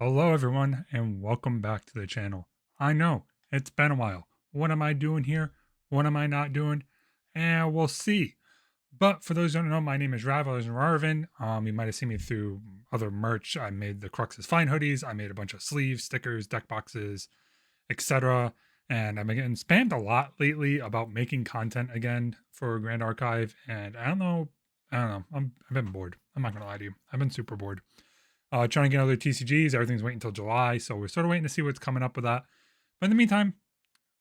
Hello, everyone, and welcome back to the channel. I know it's been a while. What am I doing here? What am I not doing? And we'll see. But for those who don't know, my name is Ravos Marvin. You might have seen me through other merch. I made the Crux's Fine hoodies. I made a bunch of sleeves, stickers, deck boxes, etc. And I've been getting spammed a lot lately about making content again for Grand Archive. And I don't know. I've been bored. I'm not gonna lie to you. I've been super bored. Trying to get other TCGs. Everything's waiting until July, so we're sort of waiting to see what's coming up with that. But in the meantime,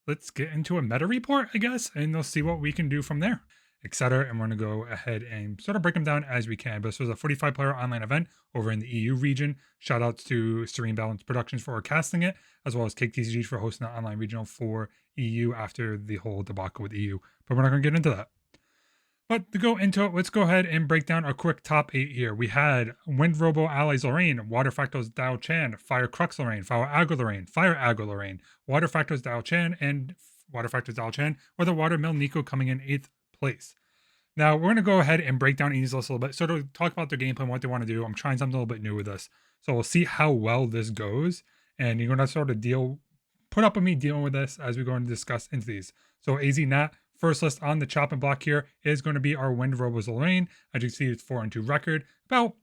let's get into a meta report, I guess, and we'll see what we can do from there, etc. And we're going to go ahead and sort of break them down as we can. But this was a 45-player online event over in the EU region. Shout outs to Serene Balance Productions for casting it, as well as CakeTCG for hosting the online regional for EU after the whole debacle with EU. But we're not going to get into that. But to go into it, let's go ahead and break down a quick top 8 here. We had Wind Robo Allies Lorraine, Water Fractals Dao Chan, Fire Crux Lorraine, Fire Agro Lorraine, Fire Agro Lorraine, Water Fractals Dao Chan, and Water Fractals Dao Chan, with the Watermill Nico coming in 8th place. Now, we're going to go ahead and break down these lists a little bit, sort of talk about their gameplay and what they want to do. I'm trying something a little bit new with this. So we'll see how well this goes, and you're going to sort of put up with me dealing with this as we go and discuss into these. So AZ Nat, first list on the chopping block here is going to be our Wind Robos Lorraine. As you can see, it's 4-2 record, about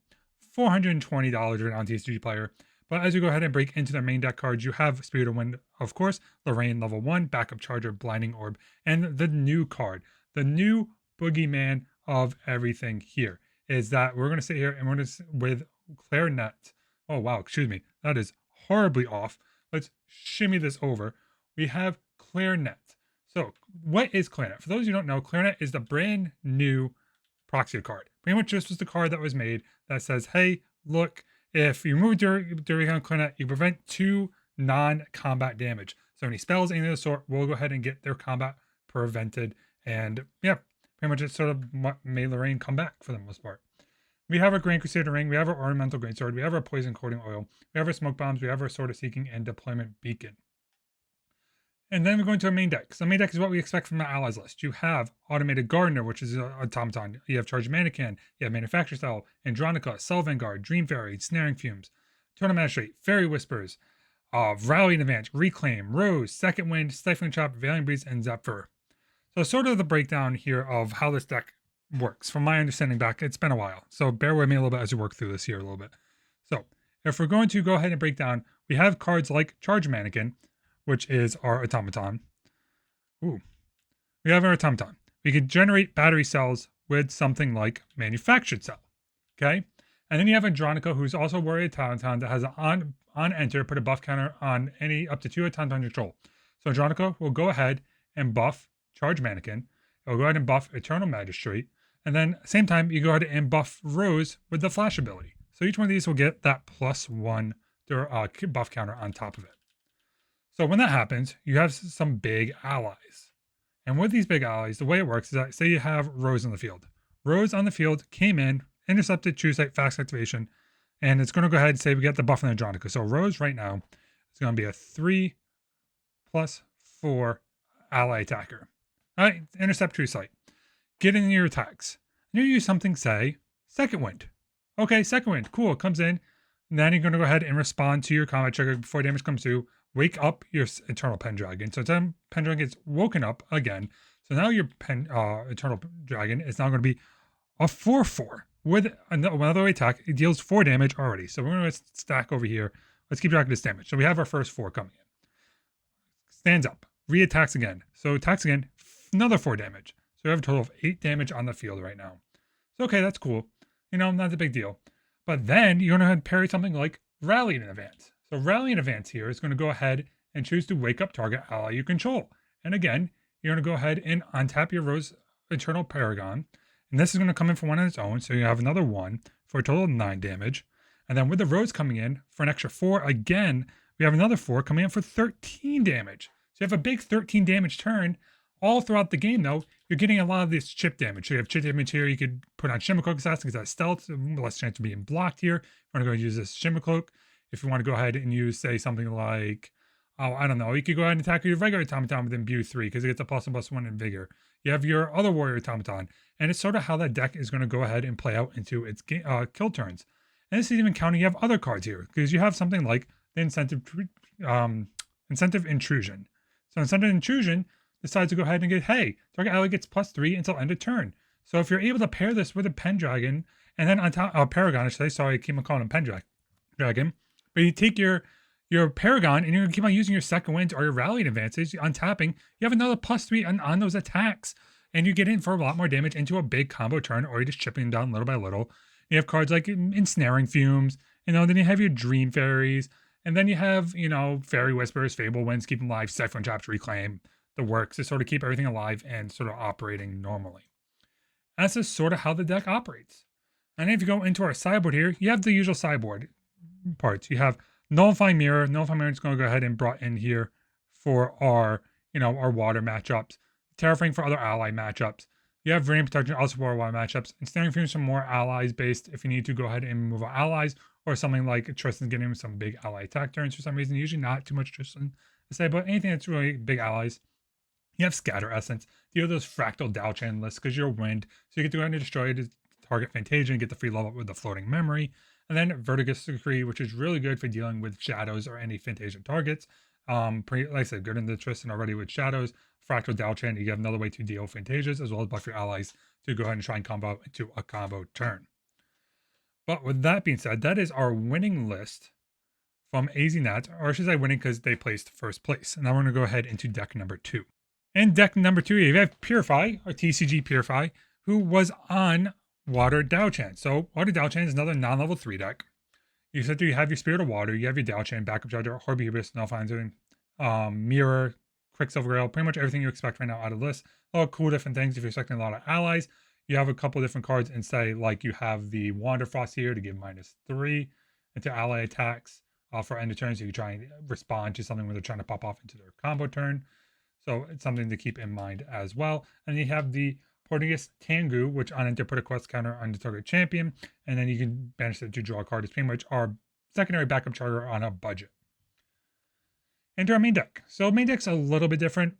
$420 right on TCG player. But as you go ahead and break into their main deck cards, you have Spirit of Wind, of course, Lorraine level 1, Backup Charger, Blinding Orb, and the new card, the new boogeyman of everything here is that we're going to sit here and we're going to with Clarinet. Oh, wow, excuse me. That is horribly off. Let's shimmy this over. We have Clarinet. So, what is Clarinet? For those who don't know, Clarinet is the brand new proxy card. Pretty much this was the card that was made that says, hey, look, if you remove during on Clarinet, you prevent 2 non-combat damage. So any spells, anything of the sort, will go ahead and get their combat prevented. And yeah, pretty much it's sort of what made Lorraine come back for the most part. We have our Grand Crusader Ring, we have our Ornamental Greatsword, we have our Poison Coating Oil, we have our Smoke Bombs, we have our Sword of Seeking and Deployment Beacon. And then we're going to our main deck. So main deck is what we expect from the allies list. You have Automated Gardener, which is an automaton. You have Charged Mannequin. You have Manufacturer Cell, Andronica, Cell Vanguard, Dream Fairy, Snaring Fumes, Tournament Magistrate, Fairy Whispers, Rally in Advance, Reclaim, Rose, Second Wind, Stifling Chop, Valiant Breeze, and Zephyr. So sort of the breakdown here of how this deck works. From my understanding back, it's been a while. So bear with me a little bit as we work through this here a little bit. So if we're going to go ahead and break down, we have cards like Charge Mannequin, which is our automaton. Ooh, we have our automaton. We could generate battery cells with something like manufactured cell. Okay, and then you have Andronica, who's also a warrior automaton that has an on enter, put a buff counter on any up to 2 automaton control. So Andronica will go ahead and buff Charge Mannequin. It will go ahead and buff Eternal Magistrate, and then at the same time you go ahead and buff Rose with the flash ability. So each one of these will get that +1 buff counter on top of it. So when that happens, you have some big allies. And with these big allies, the way it works is that say you have Rose on the field. Rose on the field came in, intercepted True Sight fast activation, and it's going to go ahead and say we get the buff on Andronica. So Rose right now is going to be a 3+4 ally attacker. All right, intercept True Sight. Get in your attacks. And you use something, say, Second Wind. Okay, Second Wind, cool, it comes in. And then you're going to go ahead and respond to your combat trigger before damage comes through. Wake up your Eternal Pendragon. So then Pendragon gets woken up again. So now your Eternal Dragon is now going to be a 4/4 with another attack. It deals 4 damage already. So we're going to stack over here. Let's keep track of this damage. So we have our first 4 coming in. Stands up, re-attacks again. So attacks again, another 4 damage. So we have a total of 8 damage on the field right now. So okay, that's cool. You know, not a big deal. But then you're going to parry something like Rally in Advance. So Rally in Advance here is going to go ahead and choose to wake up target ally you control. And again, you're going to go ahead and untap your Rose Eternal Paragon. And this is going to come in for 1 on its own. So you have another 1 for a total of 9 damage. And then with the Rose coming in for an extra 4, again, we have another 4 coming in for 13 damage. So you have a big 13 damage turn. All throughout the game, though, you're getting a lot of this chip damage. So you have chip damage here. You could put on Shimmer Cloak Assassin because that's stealth, less chance of being blocked here. We're going to go use this Shimmer Cloak. If you want to go ahead and use, say, something like, oh, I don't know, you could go ahead and attack your regular automaton with Imbue 3 because it gets a +1/+1 in Vigor. You have your other warrior automaton, and it's sort of how that deck is going to go ahead and play out into its kill turns. And this is even counting you have other cards here, because you have something like the incentive intrusion. So incentive intrusion decides to go ahead and get, hey, target ally gets +3 until end of turn. So if you're able to pair this with a Pendragon, and then on top, Paragon, I should say, sorry, I keep on calling him Pendragon, but you take your Paragon and you're gonna keep on using your second wind or your rallying advances on tapping, you have another +3 on those attacks. And you get in for a lot more damage into a big combo turn, or you're just chipping down little by little. You have cards like Ensnaring Fumes, then you have your Dream Fairies, and then you have, Fairy Whispers, Fable Winds, Keep Them Alive, Siphon Traps, Reclaim, the works to sort of keep everything alive and sort of operating normally. That's just sort of how the deck operates. And if you go into our sideboard here, you have the usual sideboard parts. You have Nullifying Mirror. Nullifying Mirror is going to go ahead and brought in here for our, our water matchups. Terraforming for other ally matchups. You have Rain Protection also for ally matchups. And Snaring Fumes some more allies based if you need to go ahead and move out allies, or something like Tristan getting some big ally attack turns for some reason. Usually not too much Tristan to say, but anything that's really big allies. You have Scatter Essence. Deal those fractal Dow chain lists because you're wind. So you get to go ahead and destroy it, target Fantasia and get the free level up with the floating memory. And then Vertigus Decree, which is really good for dealing with shadows or any Fantasia targets. Like I said, good in the Tristan already with shadows. Fractal Dow chain, you have another way to deal Fantasias, as well as buff your allies to go ahead and try and combo into a combo turn. But with that being said, that is our winning list from AZNet, or should I say winning because they placed first place. And now we're going to go ahead into deck number 2. In deck number 2, you have Purify, or TCG Purify, who was on Water Dow chain. So Water Dow chain is another non-level 3 deck. You said you have your Spirit of Water, you have your Dow chain, Backup Charger, Horbeebus, Nullifying, Mirror, Quicksilver Grail, pretty much everything you expect right now out of this. A lot of cool different things if you're expecting a lot of allies. You have a couple different cards and say, like you have the Wanderfrost here to give -3 into ally attacks for end of turn, so you can try and respond to something when they're trying to pop off into their combo turn. So it's something to keep in mind as well. And you have the Portuguese Tengu, which on enter put a quest counter on the target champion, and then you can banish it to draw a card. It's pretty much our secondary backup charter on a budget. Into our main deck. So main deck's a little bit different.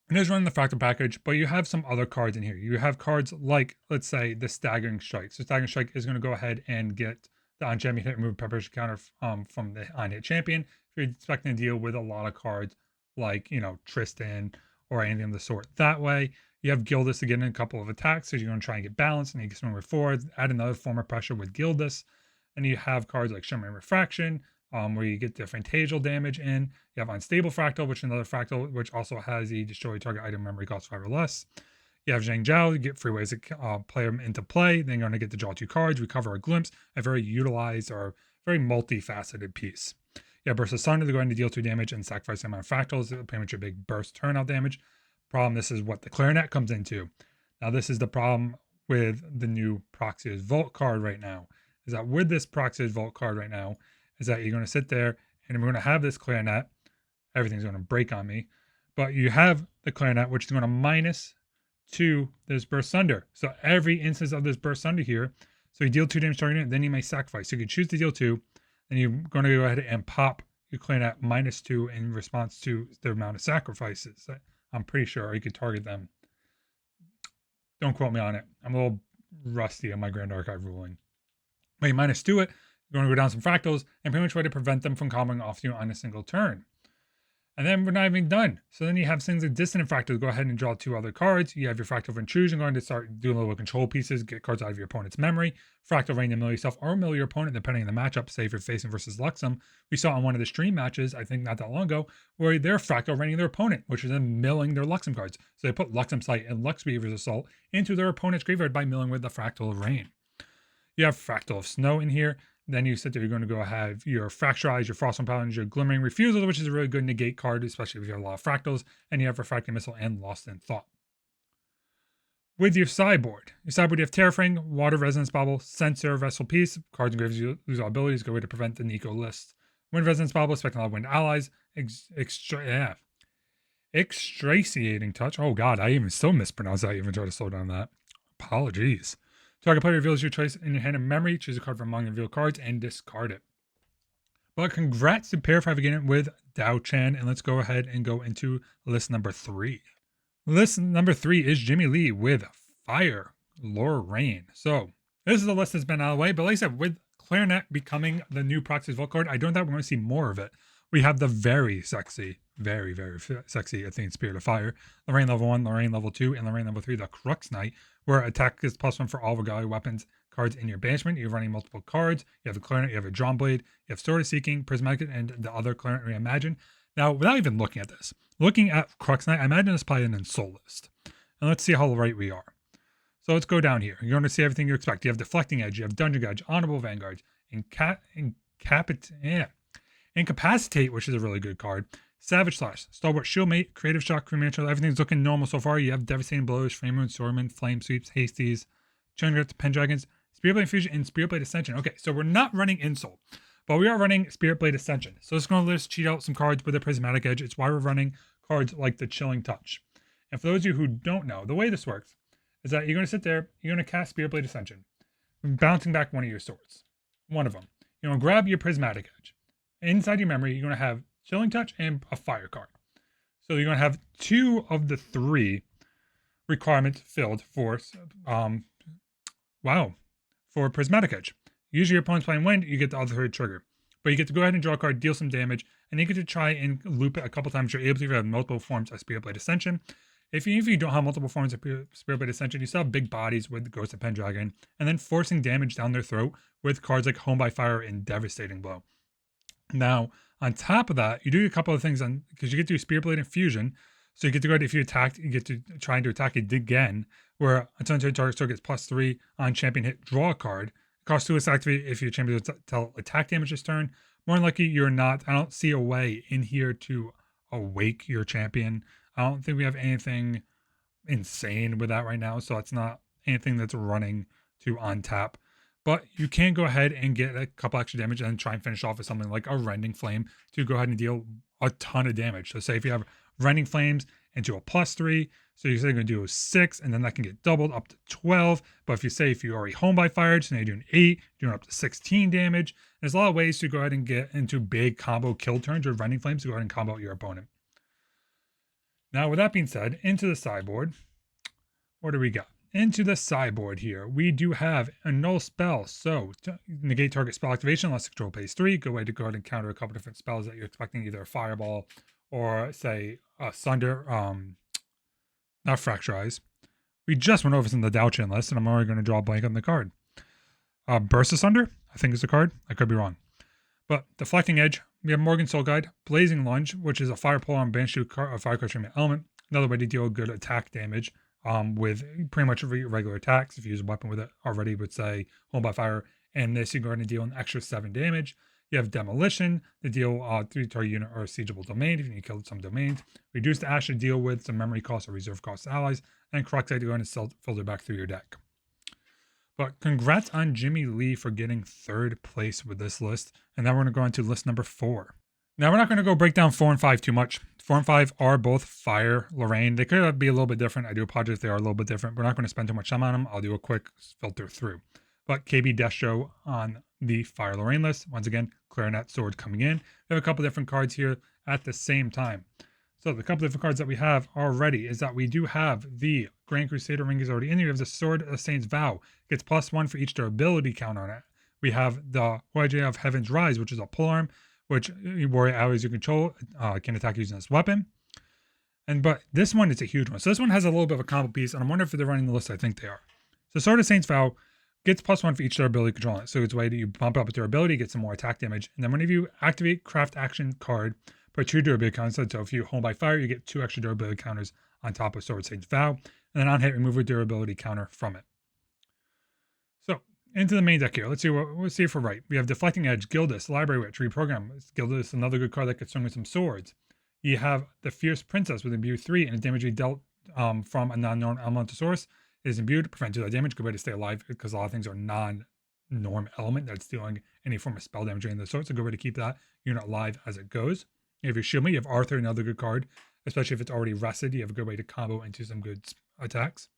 It is running the Fractal package, but you have some other cards in here. You have cards like, let's say, the Staggering Strike. So Staggering Strike is going to go ahead and get the on-champion hit, remove preparation counter from the on-hit champion. If you're expecting to deal with a lot of cards like, Tristan or anything of the sort that way. You have Gildas to get in a couple of attacks, so you're going to try and get balanced, and you can swing with 4, add another form of pressure with Gildas. And you have cards like Shimmering Refraction, where you get the Fantasia damage in. You have Unstable Fractal, which is another Fractal, which also has the destroy target item memory cost 5 or less. You have Zhang Zhao, you get free ways to play them into play. Then you're going to get to draw 2 cards, recover a glimpse, a very utilized or very multifaceted piece. You have Burst of Sun, they're going to deal 2 damage and sacrifice the amount of fractals, pretty much a big burst turnout damage. Problem, this is what the Clarinet comes into. Now, this is the problem with the new Proxia's Vault card right now, is that with this Proxia's Vault card right now, is that you're going to sit there and we're going to have this Clarinet. Everything's going to break on me. But you have the Clarinet, which is going to -2 this Burst Thunder. So every instance of this Burst Thunder here, so you deal 2 damage targeting it, then you may sacrifice. So you can choose to deal 2, and you're going to go ahead and pop your Clarinet -2 in response to the amount of sacrifices. I'm pretty sure you could target them. Don't quote me on it. I'm a little rusty on my Grand Archive ruling. But you -2 it, you're going to go down some fractals and pretty much try to prevent them from comboing off you on a single turn. And then we're not even done. So then you have things like Dissonant Fractals. Go ahead and draw 2 other cards. You have your Fractal of Intrusion going to start doing little control pieces, get cards out of your opponent's memory. Fractal Rain to mill yourself or mill your opponent, depending on the matchup. Say if you're facing versus Luxem. We saw on one of the stream matches, I think not that long ago, where they're Fractal Raining their opponent, which is then milling their Luxem cards. So they put Luxem Sight and Lux Weaver's Assault into their opponent's graveyard by milling with the Fractal of Rain. You have Fractal of Snow in here. Then you said that you're going to go have your Fracturize, your Frostborn Paladins, your Glimmering Refusal, which is a really good negate card, especially if you have a lot of fractals, and you have Refracting Missile and Lost in Thought. With your sideboard, you have Terrafring, Water Resonance Bauble, Censor, Vessel Piece, cards and graves lose all abilities, good way to prevent the Nico list. Wind Resonance Bauble, expecting a lot of wind allies, Extraciating Touch. Oh god, I even still mispronounced that, even try to slow down that. Apologies. Target player reveals your choice in your hand of memory, choose a card from among the revealed cards, and discard it. But congrats to Pair 5 again with Dao Chen, and let's go ahead and go into list number 3. List number 3 is Jimmy Lee with Fire Lorraine. So this is the list that's been out of the way, but like I said, with Clarinet becoming the new Proxy Vault card. I don't think we're going to see more of it. We have the very sexy, very sexy Athene Spirit of Fire, Lorraine level 1, Lorraine level 2, and Lorraine level 3, the Crux Knight, where attack is +1 for all regalia weapons cards in your banishment. You're running multiple cards. You have a Clarinet, you have a Drawn Blade, you have Sword of Seeking, Prismatic, and the other Clarinet Reimagine. Now, without even looking at this, looking at Crux Knight, I imagine it's probably an Soul list. And let's see how right we are. So let's go down here. You're going to see everything you expect. You have Deflecting Edge, you have Dungeon Edge, Honorable Vanguard, Incapacitate, which is a really good card, Savage Slash, Stalwart Shieldmate, Creative Shock, Crematorial. Everything's looking normal so far. You have Devastating Blows, Flame Moon, Swordman, Flame Sweeps, Hasties, Chilling Grip, Pendragons, Spirit Blade Infusion, and Spirit Blade Ascension. Okay, so we're not running Insult, but we are running Spirit Blade Ascension. So it's going to let us cheat out some cards with a Prismatic Edge. It's why we're running cards like the Chilling Touch. And for those of you who don't know, the way this works is that you're going to sit there, you're going to cast Spirit Blade Ascension, bouncing back one of your swords. One of them. You're going to grab your Prismatic Edge. Inside your memory, you're going to have Chilling Touch and a fire card. So you're going to have 2 of the 3 requirements filled for, for Prismatic Edge. Usually your opponent's playing Wind, you get the other trigger. But you get to go ahead and draw a card, deal some damage, and you get to try and loop it a couple times. You're able to have multiple forms of Spirit Blade Ascension. If you don't have multiple forms of Spirit Blade Ascension, you still have big bodies with Ghost of Pendragon, and then forcing damage down their throat with cards like Home by Fire and Devastating Blow. Now, on top of that, you do a couple of things because you get to do Spirit Blade Infusion. So you get to go ahead, if you attack, you get to try to attack it again, where until target gets +3 on champion hit, draw a card. It costs 2 less to activate if your champion tell attack damage this turn. More than likely, you're not. I don't see a way in here to awake your champion. I don't think we have anything insane with that right now, so it's not anything that's running to untap. But you can go ahead and get a couple extra damage and then try and finish off with something like a Rending Flame to go ahead and deal a ton of damage. So say if you have Rending Flames into a +3, so you're going to do a 6, and then that can get doubled up to 12. But if you already Home by Fire, so now you're doing 8, doing up to 16 damage. There's a lot of ways to go ahead and get into big combo kill turns with Rending Flames to go ahead and combo out your opponent. Now, with that being said, into the sideboard, what do we got? Into the sideboard here, we do have a null spell. So, to negate target spell activation unless control pays 3. Good way to go ahead and counter a couple different spells that you're expecting, either a Fireball or, say, a Sunder, not Fracturize. We just went over some of the Dalchin list, and I'm already going to draw a blank on the card. Burst Asunder, I think is the card. I could be wrong. But Deflecting Edge, we have Morgan Soul Guide, Blazing Lunge, which is a fire pull on banish a fire card treatment element. Another way to deal good attack damage with pretty much regular attacks. If you use a weapon with it already, would say Home by Fire, and this you're going to deal an extra 7 damage. You have Demolition to deal 3 target unit or siegeable domain if you need to kill some domains. Reduce the Ash to deal with some memory costs or reserve costs allies, and Crux to go ahead and filter back through your deck. But congrats on Jimmy Lee for getting 3rd place with this list. And now we're going to go on to list number 4. Now we're not going to go break down 4 and 5 too much. 4 and 5 are both Fire Lorraine. They could be a little bit different. I do apologize if they are a little bit different. We're not going to spend too much time on them. I'll do a quick filter through. But KB Destro on the Fire Lorraine list. Once again, Clarinet Sword coming in. We have a couple different cards here at the same time. So the couple different cards that we have already is that we do have the Grand Crusader ring is already in here. We have the Sword of Saint's Vow. Gets +1 for each durability count on it. We have the Warrior of Heaven's Rise, which is a pull arm, which warrior allies you control can attack using this weapon. But this one is a huge one. So this one has a little bit of a combo piece, and I'm wondering if they're running the list. I think they are. So Sword of Saint's Vow gets +1 for each durability control on it. So it's a way that you bump up with durability, get some more attack damage. And then whenever you activate craft action card, put 2 durability counters. So if you Home by Fire, you get 2 extra durability counters on top of Sword of Saint's Vow. And then on hit, remove a durability counter from it. So into the main deck here. Let's see if we're right. We have Deflecting Edge, Gildas, Library Witch, Reprogram. Gildas, another good card that gets swung with some swords. You have the Fierce Princess with Imbue 3, and the damage dealt from a non-norm elemental source is imbued, prevent 2 that damage. Good way to stay alive because a lot of things are non-norm element that's dealing any form of spell damage in the sword. So good way to keep that unit alive as it goes. You have your Shieldmate, you have Arthur, another good card, especially if it's already rested. You have a good way to combo into some good attacks.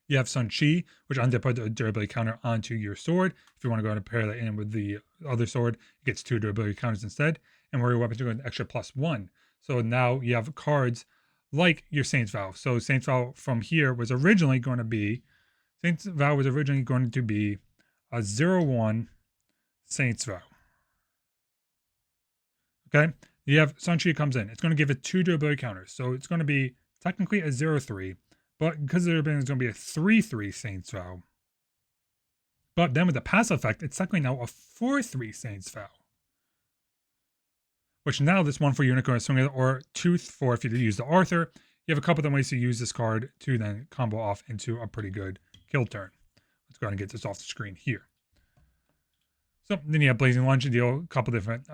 You have Sun Chi, which put a durability counter onto your sword. If you want to go ahead and pair that in with the other sword, it gets 2 durability counters instead. And warrior weapons are going to extra +1. So now you have cards like your Saint's Vow. So Saint's Vow from here was originally going to be, a 0/1 Saints Vow. Okay, you have Sunchi comes in. It's going to give it 2 durability counters. So it's going to be technically a 0/3, but because of durability, it's going to be a 3/3 Saints Vow. But then with the passive effect, it's technically now a 4/3 Saints Vow. Which now this one for Unicorn Swing or 2/4 if you use the Arthur. You have a couple of ways to use this card to then combo off into a pretty good kill turn. Let's go ahead and get this off the screen here. So then you have Blazing Lunge to deal a couple different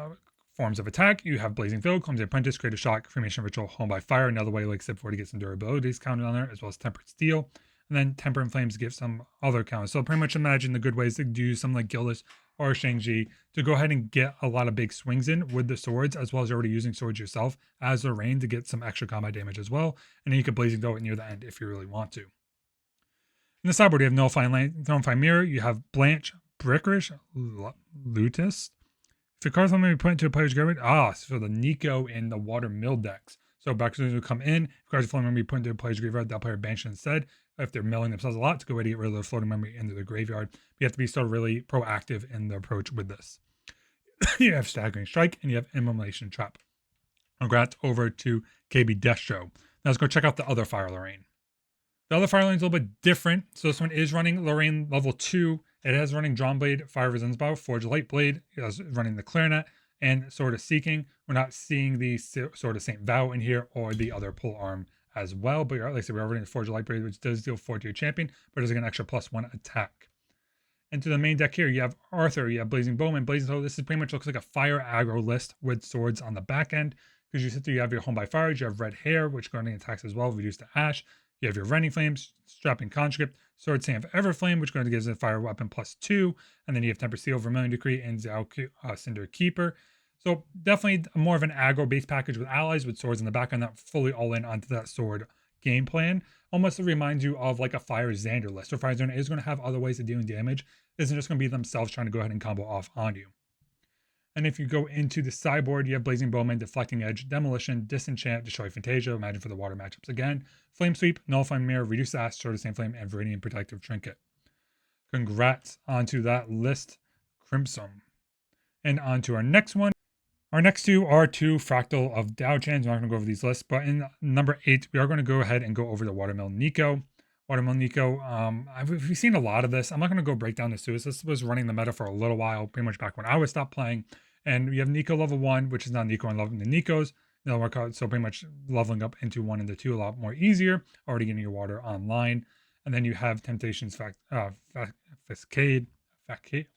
forms of attack. You have Blazing Field, Clumsy Apprentice, Create a Shock, Cremation Ritual, Home by Fire. Another way, like Sip 4 to get some durabilities counted on there, as well as Tempered Steel. And then Temper and Flames to give some other counters. So pretty much imagine the good ways to do something like Gildas or Shang-Chi to go ahead and get a lot of big swings in with the swords, as well as already using swords yourself as Lorraine to get some extra combat damage as well. And then you could Blazing Field it near the end if you really want to. In the sideboard, you have Nullify Mirror. You have Blanche, Brickrish, Lutus. If your cards may be put into a player's graveyard, so the Nico in the Water Mill decks. So backstones will come in. If cards floating memory put into a player's graveyard, that player banished instead. If they're milling themselves a lot, to go ahead and get rid of the floating memory into the graveyard. But you have to be still really proactive in the approach with this. You have Staggering Strike and you have Immolation Trap. Congrats over to KB Destro. Now let's go check out the other Fire Lorraine. The other Fire Lorraine is a little bit different. So this one is running Lorraine level 2. It has running Drawn Blade, Fire Resistance Bow, Forge Light Blade. It has running the Clarinet and Sword of Seeking. We're not seeing the Sword of St. Vow in here or the other pull arm as well. But like I said, we're running the Forge Light Blade, which does deal 4 to your champion, but does get an extra +1 attack. And to the main deck here, you have Arthur, you have Blazing Bowman, Blazing Soul. This is pretty much looks like a fire aggro list with swords on the back end. Because you sit there, you have your Home by Fire, you have Red Hair, which guarding attacks as well, reduced to Ash. You have your Rending Flames, Strapping Conscript, Sword Sand of Everflame, which going to give a fire weapon +2, and then you have Temper Steel, Vermilion Decree, and Zao Cinder Keeper. So definitely more of an aggro base package with allies with swords in the back end, not fully all in onto that sword game plan. Almost reminds you of like a Fire Xander list. So Fire Xander is going to have other ways of dealing damage. It isn't just going to be themselves trying to go ahead and combo off on you. And if you go into the sideboard, you have Blazing Bowman, Deflecting Edge, Demolition, Disenchant, Destroy Fantasia, Imagine for the water matchups again, Flame Sweep, Nullify Mirror, Reduce Ash, Sword of Same Flame, and Viridian Protective Trinket. Congrats onto that list, Crimson. And on to our next one. Our next two are 2 Fractal of Dao-Chans. We're not going to go over these lists, but in number 8, we are going to go ahead and go over the Watermill Nico. Watermill Nico, we've seen a lot of this. I'm not going to go break down this too. This was running the meta for a little while, pretty much back when I was stopped playing. And we have Nico level 1, which is not Nico and leveling the Nikos. They'll work out, so pretty much leveling up into 1 and the 2 a lot more easier. Already getting your water online. And then you have Temptations Facade.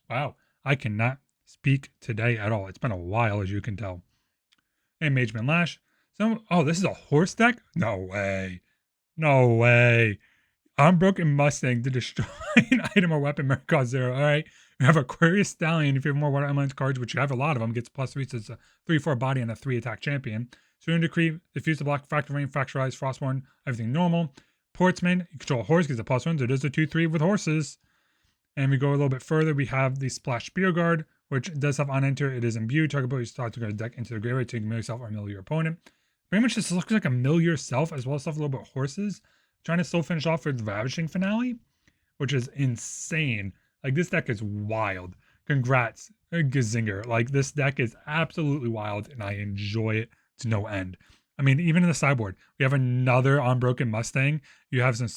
Wow, I cannot speak today at all. It's been a while, as you can tell. And Mageman Lash. So, this is a horse deck? No way. No way. Unbroken Mustang to destroy an item or weapon marked cost 0. All right. We have Aquarius Stallion. If you have more Water Elements cards, which you have a lot of them, gets +3, so it's a 3/4 body and a 3 attack champion. Serene Decree, Diffuse the Block, Fractal Rain, Fracturize, Frostborn, everything normal. Portsman, you control a horse, gets a +1, so it is a 2/3 with horses. And we go a little bit further, we have the Splash Spear Guard, which does have on enter. It is imbued. Target ability start to go deck into the graveyard to mill yourself or mill your opponent. Pretty much this looks like a mill yourself as well as stuff a little bit horses. Trying to still finish off for the Ravishing finale, which is insane. Like, this deck is wild. Congrats, Gazinger. Like, this deck is absolutely wild, and I enjoy it to no end. I mean, even in the sideboard, we have another Unbroken Mustang. You have some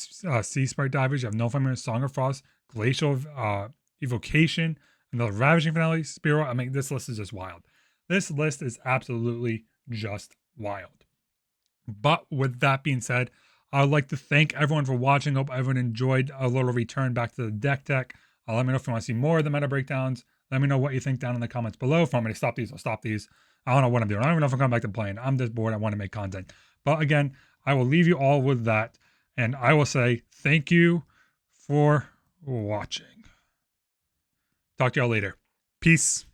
Sea Sprite Divers. You have Nullify, Song of Frost, Glacial Evocation, another Ravishing finale, Spiro. I mean, this list is just wild. This list is absolutely just wild. But with that being said, I would like to thank everyone for watching. Hope everyone enjoyed a little return back to the deck tech. Let me know if you want to see more of the meta breakdowns. Let me know what you think down in the comments below. If you want me to stop these, I'll stop these. I don't know what I'm doing. I don't even know if I'm coming back to playing. I'm just bored. I want to make content. But again, I will leave you all with that. And I will say thank you for watching. Talk to y'all later. Peace.